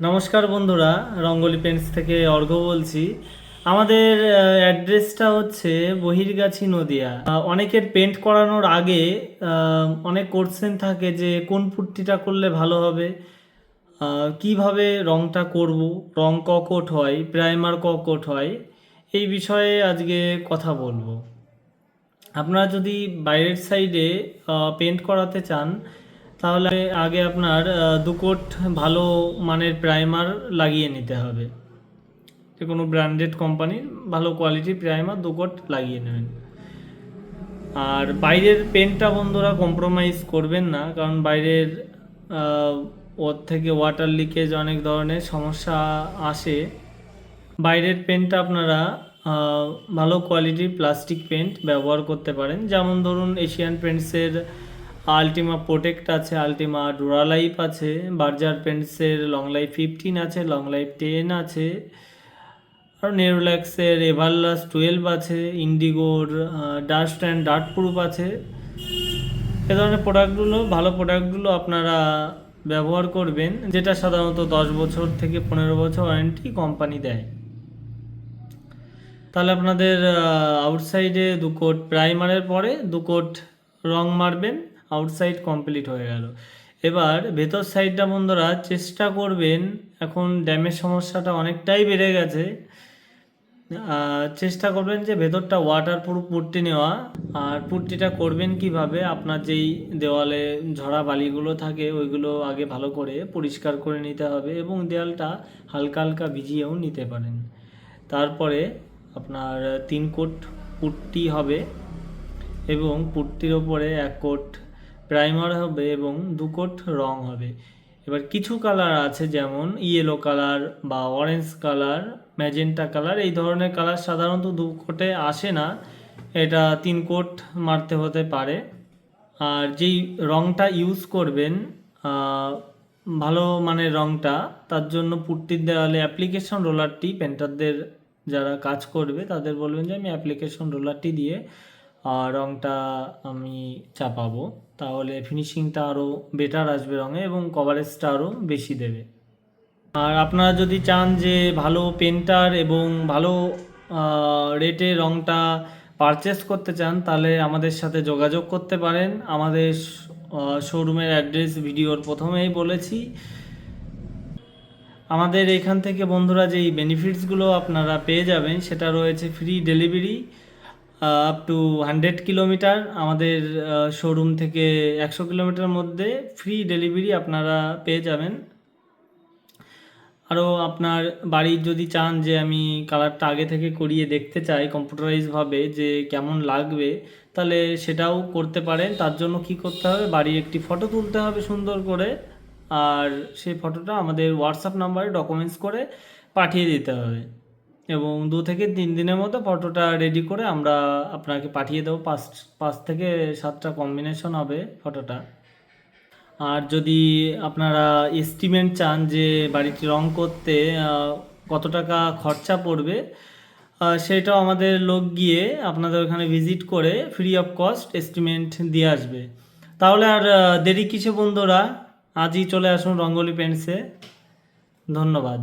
নমস্কার বন্ধুরা, রঙ্গোলি পেন্টস থেকে অর্ঘ্য বলছি। আমাদের অ্যাড্রেসটা হচ্ছে বহিরগাছি, নদিয়া। অনেকের পেন্ট করানোর আগে অনেক কোশ্চেন থাকে যে কোন পুট্টিটা করলে ভালো হবে, কিভাবে রংটা করব, রং ক কোট হয়, প্রাইমার ক কোট হয়, এই বিষয়ে আজকে কথা বলবো। আপনারা যদি বাইরের সাইডে পেন্ট করাতে চান তাহলে আগে আপনার 2 কোট ভালো মানের প্রাইমার লাগিয়ে নিতে হবে। যে কোনো ব্র্যান্ডেড কোম্পানির ভালো কোয়ালিটির প্রাইমার 2 কোট লাগিয়ে নেবেন। আর বাইরের পেন্টটা বন্ধুরা কম্প্রোমাইজ করবেন না, কারণ বাইরের ওর থেকে ওয়াটার লিকেজ অনেক ধরনের সমস্যা আসে। বাইরের পেন্টটা আপনারা ভালো কোয়ালিটির প্লাস্টিক পেন্ট ব্যবহার করতে পারেন, যেমন ধরুন এশিয়ান পেন্টসের আলটিমা প্রোটেক্ট আছে, আলটিমা ডুরা লাইফ আছে, বার্জার পেন্টসের লং লাইফ 15 আছে, লং লাইফ 10 আছে, আর নেরোল্যাক্সের এভারলাস্ট 12 আছে, ইন্ডিগোর ডাস্ট অ্যান্ড ডার্ট প্রুফ আছে। এ ধরনের প্রোডাক্টগুলো, ভালো প্রোডাক্টগুলো আপনারা ব্যবহার করবেন, যেটা সাধারণত 10 বছর থেকে 15 বছর ওয়ারেন্টি কোম্পানি দেয়। তাহলে আপনাদের আউটসাইডে 2 কোট প্রাইমারের পরে 2 কোট রং মারবেন, আউটসাইড কমপ্লিট হয়ে গেল। এবার ভেতর সাইডটা বন্ধুরা চেষ্টা করবেন, এখন ড্যামের সমস্যাটা অনেকটাই বেড়ে গেছে, চেষ্টা করবেন যে ভেতরটা ওয়াটার প্রুফ পুট্টি নেওয়া। আর পুট্টিটা করবেন কিভাবে, আপনার যেই দেওয়ালে ঝরা বালিগুলো থাকে ওইগুলো আগে ভালো করে পরিষ্কার করে নিতে হবে, এবং দেওয়ালটা হালকা হালকা ভিজিয়েও নিতে পারেন। তারপরে আপনার 3 কোট পুট্টি হবে, এবং পুট্টির ওপরে 1 কোট প্রাইমার হবে, এবং 2 কোট রং হবে। এবার কিছু কালার আছে, যেমন ইয়েলো কালার বা অরেঞ্জ কালার, ম্যাজেন্টা কালার, এই ধরনের কালার সাধারণত 2 কোটে আসে না, এটা 3 কোট মারতে হতে পারে। আর যেই রংটা ইউজ করবেন ভালো মানের রংটা, তার জন্য পুট্টির দেওয়ালে অ্যাপ্লিকেশন রোলারটি, পেন্টারদের যারা কাজ করবে তাদের বলবেন যে আমি অ্যাপ্লিকেশন রোলারটি দিয়ে রংটা আমি চাপাবো, তাহলে ফিনিশিংটা আরও বেটার আসবে রঙে, এবং কভারেজটা আরও বেশি দেবে। আর আপনারা যদি চান যে ভালো পেন্টার এবং ভালো রেটে রংটা পারচেস করতে চান, তাহলে আমাদের সাথে যোগাযোগ করতে পারেন। আমাদের শোরুমের অ্যাড্রেস ভিডিওর প্রথমেই বলেছি। আমাদের এখান থেকে বন্ধুরা যেই বেনিফিটসগুলো আপনারা পেয়ে যাবেন, সেটা রয়েছে free delivery up to 100 kilometre. আমাদের শোরুম থেকে 100 কিলোমিটার মধ্যে ফ্রি ডেলিভারি আপনারা পেয়ে যাবেন। আরও আপনার বাড়ির যদি চান যে আমি কালারটা আগে থেকে করিয়ে দেখতে চাই কম্পিউটারাইজভাবে যে কেমন লাগবে, তাহলে সেটাও করতে পারেন। তার জন্য কি করতে হবে, বাড়ির একটি ফটো তুলতে হবে সুন্দর করে, আর সেই ফটোটা আমাদের হোয়াটসঅ্যাপ নাম্বারে ডকুমেন্টস করে পাঠিয়ে দিতে হবে, এবং 2 থেকে 3 দিনের মধ্যে ফটোটা রেডি করে আমরা আপনাকে পাঠিয়ে দেবো। 5 থেকে 7টা কম্বিনেশন হবে ফটোটা। আর যদি আপনারা এস্টিমেট চান যে বাড়িটি রং করতে কত টাকা খরচা পড়বে, সেটাও আমাদের লোক গিয়ে আপনাদের ওখানে ভিজিট করে ফ্রি অফ কস্ট এস্টিমেট দিয়ে আসবে। তাহলে আর দেরি কিসে বন্ধুরা, আজই চলে আসুন রঙ্গোলি পেন্টসে। ধন্যবাদ।